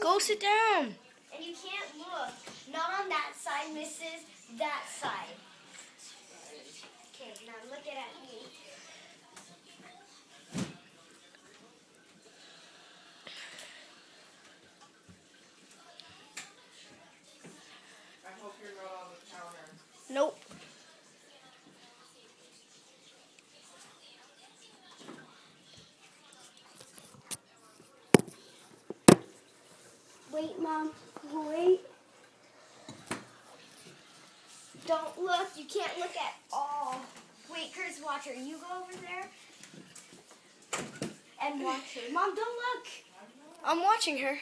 Go sit down. And you can't look. Not on that side, Mrs. That side. Okay, now look at me. I hope you're not on the counter. Nope. Wait, Mom. Wait. Don't look. You can't look at all. Wait, Curtis, watch her. You go over there and watch her. Mom, don't look. I'm watching her.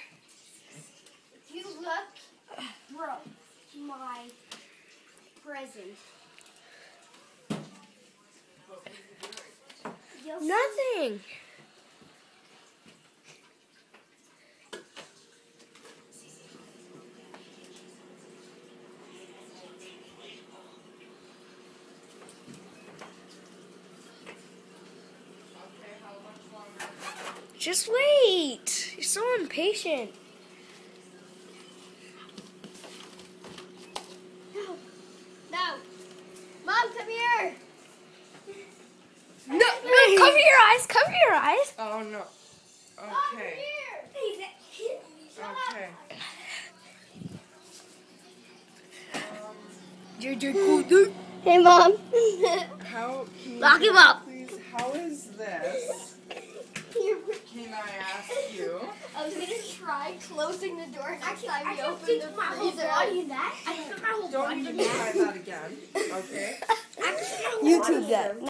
If you look, bro, my present. You'll see. Nothing. Okay, how much longer? Just wait. You're so impatient. No. Mom, come here. No, cover your eyes. Cover your eyes. Oh no. Mom, come Okay. here. Shut up. Okay. Hey, Mom. How can you Lock him up. Please, how is this? Can I ask you? I was gonna try closing the door next time you open the my whole freezer. body in that. I put my whole Don't body even in that. try that again. Okay? YouTube that.